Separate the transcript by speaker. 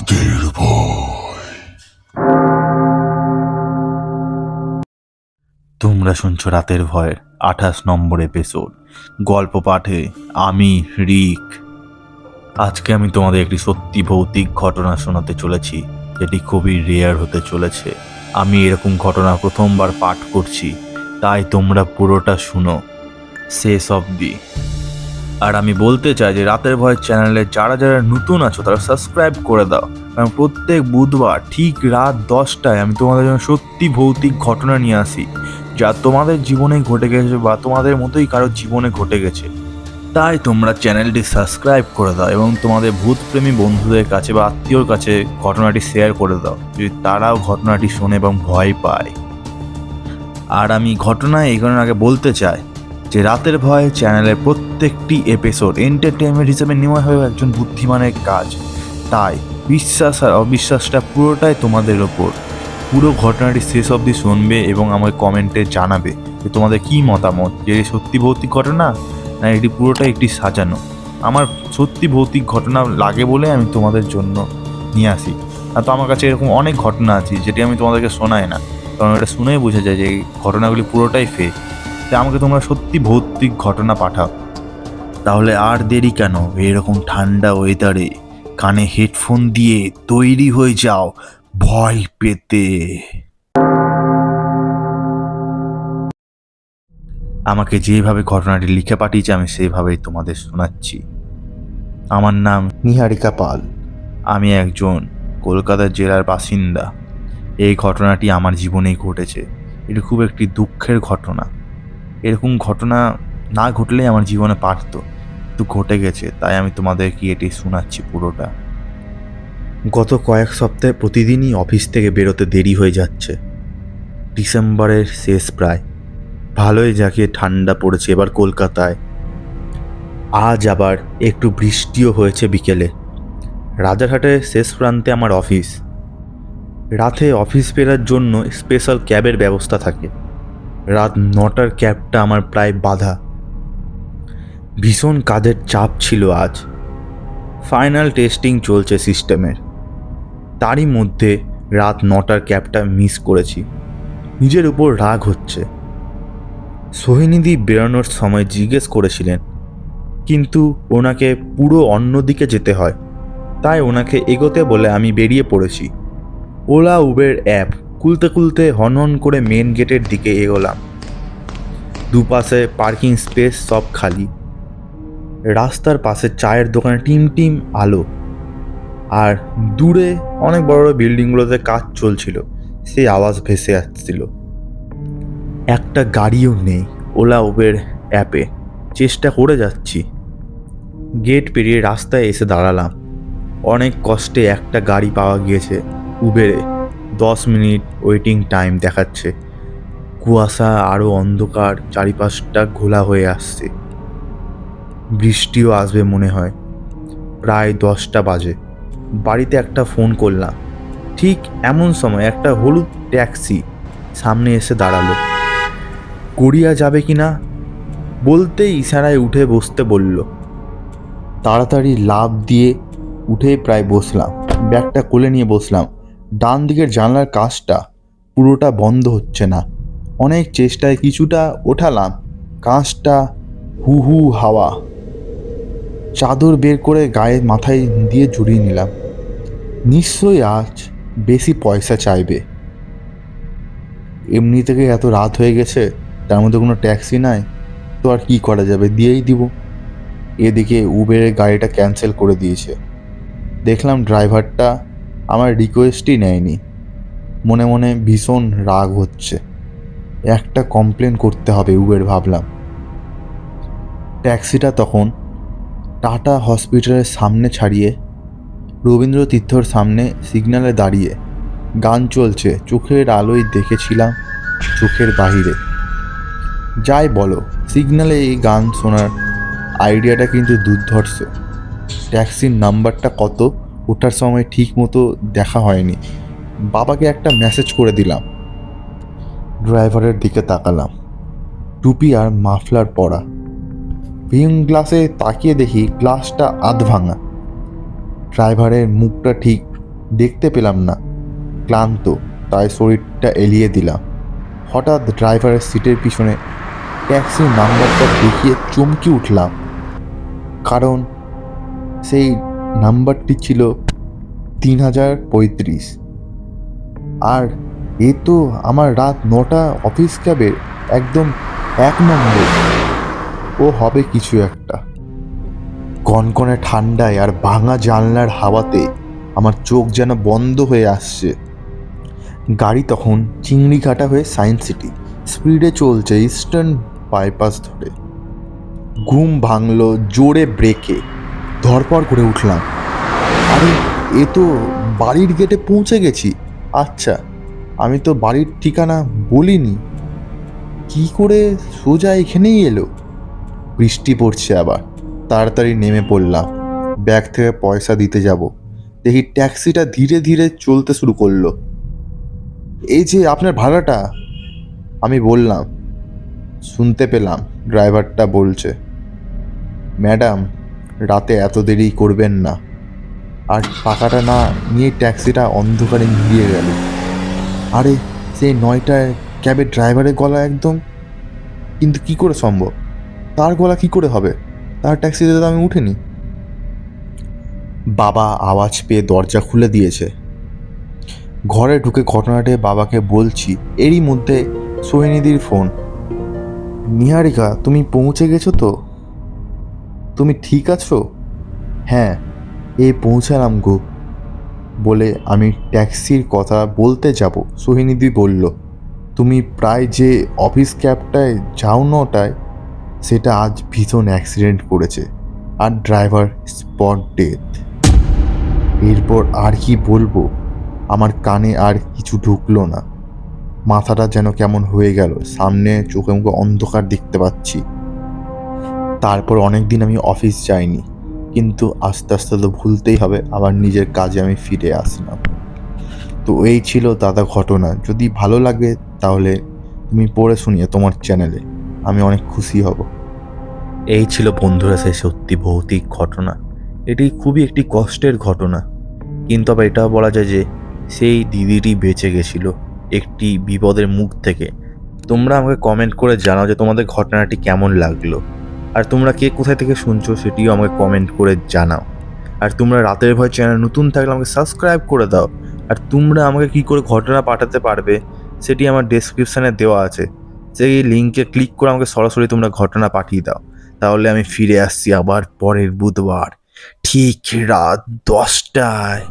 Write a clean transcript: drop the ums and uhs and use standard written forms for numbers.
Speaker 1: রাতের ভয়।
Speaker 2: তোমরা শুনছো রাতের ভয়ের 28 নম্বর এপিসোড। গল্প পাঠে আমি রিক। আজকে আমি তোমাদের একটি সত্যি ভৌতিক ঘটনা শোনাতে চলেছি, যেটি খুবই রেয়ার হতে চলেছে। আমি এরকম ঘটনা প্রথমবার পাঠ করছি, তাই তোমরা পুরোটা শুনো শেষ অবধি। আর আমি বলতে চাই যে রাতের ভয় চ্যানেলে যারা যারা নতুন আছো তারা সাবস্ক্রাইব করে দাও, কারণ প্রত্যেক বুধবার ঠিক রাত 10টায় আমি তোমাদের জন্য সত্যি ভৌতিক ঘটনা নিয়ে আসি, যা তোমাদের জীবনে ঘটে গেছে বা তোমাদের মতোই কারোর জীবনে ঘটে গেছে। তাই তোমরা চ্যানেলটি সাবস্ক্রাইব করে দাও এবং তোমাদের ভূতপ্রেমী বন্ধুদের কাছে বা আত্মীয়র কাছে ঘটনাটি শেয়ার করে দাও, যদি তারাও ঘটনাটি শোনে এবং ভয় পায়। আর আমি ঘটনায় এগোনোর আগে বলতে চাই যে রাতের ভয় চ্যানেলের প্রত্যেকটি এপিসোড এন্টারটেনমেন্ট হিসেবে নেওয়া হয় একজন বুদ্ধিমানের কাজ। তাই বিশ্বাস আর অবিশ্বাসটা পুরোটাই তোমাদের ওপর। পুরো ঘটনাটি শেষ অবধি শুনবে এবং আমাকে কমেন্টে জানাবে যে তোমাদের কী মতামত, যে এটি সত্যি ভৌতিক ঘটনা না এটি পুরোটাই একটি সাজানো। আমার সত্যি ভৌতিক ঘটনা লাগে বলে আমি তোমাদের জন্য নিয়ে আসি। আর তো আমার কাছে এরকম অনেক ঘটনা আছে যেটি আমি তোমাদেরকে শোনাই না, কারণ এটা শুনেই বোঝা যায় যে এই ঘটনাগুলি পুরোটাই ফেক। তাই আমাকে তোমরা সত্যি ভৌতিক ঘটনা পাঠাও। তাহলে আর দেরি কেন, এরকম ঠান্ডা ওয়েদারে কানে হেডফোন দিয়ে তৈরি হয়ে যাও ভয় পেতে। আমাকে যেভাবে ঘটনাটি লিখে পাঠিয়েছে আমি সেইভাবেই তোমাদের শোনাচ্ছি। আমার নাম নিহারিকা পাল। আমি একজন কলকাতা জেলার বাসিন্দা। এই ঘটনাটি আমার জীবনেই ঘটেছে। এটি খুব একটি দুঃখের ঘটনা। এরকম ঘটনা না ঘটলেই আমার জীবনে পারতো, কিন্তু ঘটে গেছে, তাই আমি তোমাদেরকে এটি শোনাচ্ছি পুরোটা। গত কয়েক সপ্তাহে প্রতিদিনই অফিস থেকে বেরোতে দেরি হয়ে যাচ্ছে। ডিসেম্বরের শেষ প্রায়, ভালোই জাঁকিয়ে ঠান্ডা পড়েছে এবার কলকাতায়। আজ আবার একটু বৃষ্টিও হয়েছে বিকেলে। রাজারহাটের শেষ প্রান্তে আমার অফিস। রাতে অফিস ফেরার জন্য স্পেশাল ক্যাবের ব্যবস্থা থাকে। রাত 9টার ক্যাবটা আমার প্রায় বাধা। ভীষণ কাজের চাপ ছিল আজ। ফাইনাল টেস্টিং চলছে সিস্টেমের। তারই মধ্যে রাত 9টার ক্যাবটা মিস করেছি। নিজের উপর রাগ হচ্ছে। সোহিনীদি বেরোনোর সময় জিজ্ঞেস করেছিলেন, কিন্তু ওনাকে পুরো অন্যদিকে যেতে হয়, তাই ওনাকে এগোতে বলে আমি বেরিয়ে পড়েছি। ওলা উবের অ্যাপ খুলতে খুলতে হনহন করে মেন গেটের দিকে এগোলাম। দুপাশে পার্কিং স্পেস সব খালি। রাস্তার পাশে চায়ের দোকানে টিম টিম আলো, আর দূরে অনেক বড় বড় বিল্ডিংগুলোতে কাজ চলছিল, সেই আওয়াজ ভেসে আসছিল। একটা গাড়িও নেই ওলা উবের অ্যাপে। চেষ্টা করে যাচ্ছি। গেট পেরিয়ে রাস্তায় এসে দাঁড়ালাম। অনেক কষ্টে একটা গাড়ি পাওয়া গিয়েছে উবেরে। 10 মিনিট ওয়েটিং টাইম দেখাচ্ছে। কুয়াশা আরও অন্ধকার, চারিপাশটা ঘোলা হয়ে আসছে। বৃষ্টিও আসবে মনে হয়। প্রায় 10টা বাজে। বাড়িতে একটা ফোন করলাম। ঠিক এমন সময় একটা হলুদ ট্যাক্সি সামনে এসে দাঁড়ালো। গড়িয়া যাবে কি না বলতেই ইশারায় উঠে বসতে বলল। তাড়াতাড়ি লাফ দিয়ে উঠে প্রায় বসলাম। ব্যাগটা কোলে নিয়ে বসলাম। ডান দিকের জানলার কাঁচটা পুরোটা বন্ধ হচ্ছে না। অনেক চেষ্টায় কিছুটা ওঠালাম। কাঁচটা হু হু হাওয়া। চাদর বের করে গায়ে মাথায় দিয়ে জড়িয়ে নিলাম। নিশ্চয়ই আজ বেশি পয়সা চাইবে। এমনি থেকে এত রাত হয়ে গেছে, তার মধ্যে কোনো ট্যাক্সি নাই, তো আর কি করা যাবে, দিয়েই দিব। এদিকে উবেরের গাড়িটা ক্যান্সেল করে দিয়েছে। দেখলাম ড্রাইভারটা আমার রিকোয়েস্টই নেয়নি। মনে মনে ভীষণ রাগ হচ্ছে। একটা কমপ্লেন করতে হবে উবের ভাবলাম। ট্যাক্সিটা তখন টাটা হসপিটালের সামনে ছাড়িয়ে রবীন্দ্র তীর্থর সামনে সিগন্যালে দাঁড়িয়ে। গান চলছে, চোখের আলোয় দেখেছিলাম চোখের বাহিরে। যাই বলো, সিগন্যালে এই গান শোনার আইডিয়াটা কিন্তু দুর্ধর্ষ। ট্যাক্সির নাম্বারটা কত ওঠার সময় ঠিক মতো দেখা হয়নি। বাবাকে একটা মেসেজ করে দিলাম। ড্রাইভারের দিকে তাকালাম। টুপি আর মাফলার পরা। ভিম গ্লাসে তাকিয়ে দেখি গ্লাসটা আধ ভাঙা। ড্রাইভারের মুখটা ঠিক দেখতে পেলাম না, ক্লান্ত, তাই শরীরটা এলিয়ে দিলাম। হঠাৎ ড্রাইভারের সিটের পিছনে ট্যাক্সির নাম্বারটা দেখিয়ে চমকে উঠলাম, কারণ সেই নাম্বারটি ছিল 3035। আর এ তো আমার রাত 9টা অফিস ক্যাবের একদম 1 নম্বর। ও হবে কিছু একটা। কনকনে ঠান্ডায় আর ভাঙা জানলার হাওয়াতে আমার চোখ যেন বন্ধ হয়ে আসছে। গাড়ি তখন চিংড়িঘাটা হয়ে সায়েন্স সিটি স্পিডে চলছে ইস্টার্ন বাইপাস ধরে। ঘুম ভাঙলো জোরে ব্রেকে, ধরপড় করে উঠলাম। আরে, এ তো বাড়ির গেটে পৌঁছে গেছি। আচ্ছা, আমি তো বাড়ির ঠিকানা বলিনি, কি করে সোজা এখানেই এলো? বৃষ্টি পড়ছে আবার। তাড়াতাড়ি নেমে পড়লাম। ব্যাগ থেকে পয়সা দিতে যাব, দেখি ট্যাক্সিটা ধীরে ধীরে চলতে শুরু করলো। এই যে আপনার ভাড়াটা, আমি বললাম। শুনতে পেলাম ড্রাইভারটা বলছে, ম্যাডাম, রাতে এত দেরি করবেন না। আর টাকাটা না নিয়ে ট্যাক্সিটা অন্ধকারে মিলিয়ে গেল। আরে, সেই 9টায় ক্যাবের ড্রাইভারের গলা একদম। কিন্তু কি করে সম্ভব? তার গলা কি করে হবে? তার ট্যাক্সিতে তো আমি উঠিনি। বাবা আওয়াজ পেয়ে দরজা খুলে দিয়েছে। ঘরে ঢুকে ঘটনাটি বাবাকে বলছি, এরই মধ্যে সোহিনীদির ফোন। নিহারিকা, তুমি পৌঁছে গেছো তো? তুমি ঠিক আছো? হ্যাঁ, এই পৌঁছালাম গো। বলে আমি ট্যাক্সির কথা বলতে যাব, সোহিনীদি বলল, তুমি প্রায় যে অফিস ক্যাবটায় যাও 9টায়, সেটা আজ ভীষণ অ্যাক্সিডেন্ট করেছে, আর ড্রাইভার স্পট ডেথ। এরপর আর কি বলবো, আমার কানে আর কিছু ঢুকলো না। মাথাটা যেন কেমন হয়ে গেল, সামনে চোখে মুখে অন্ধকার দেখতে পাচ্ছি। তারপর অনেক দিন আমি অফিস যাইনি, কিন্তু আস্তে আস্তে তো ভুলতেই হবে, আবার নিজের কাজে আমি ফিরে আসলাম। তো এই ছিল দাদা ঘটনা। যদি ভালো লাগে তাহলে তুমি পড়ে শুনিয়ে তোমার চ্যানেলে, আমি অনেক খুশি হব। এই ছিল বন্ধুরা সেই সত্যি ভৌতিক ঘটনা। এটি খুবই একটি কষ্টের ঘটনা, কিন্তু আবার এটাও বলা যায় যে সেই দিদিটি বেঁচে গেছিল একটি বিপদের মুখ থেকে। তোমরা আমাকে কমেন্ট করে জানাও যে তোমাদের ঘটনাটি কেমন লাগলো, আর তোমরা কে কোথায় থেকে শুনছো সেটিও আমাকে কমেন্ট করে জানাও। আর তোমরা রাতের ভয় চ্যানেল নতুন থাকলে আমাকে সাবস্ক্রাইব করে দাও। আর তোমরা আমাকে কি করে ঘটনা পাঠাতে পারবে সেটি আমার ডেসক্রিপশানে দেওয়া আছে, সেই লিঙ্কে ক্লিক করে আমাকে সরাসরি তোমরা ঘটনা পাঠিয়ে দাও। তাহলে আমি ফিরে আসছি আবার পরের বুধবার ঠিক রাত 10টায়।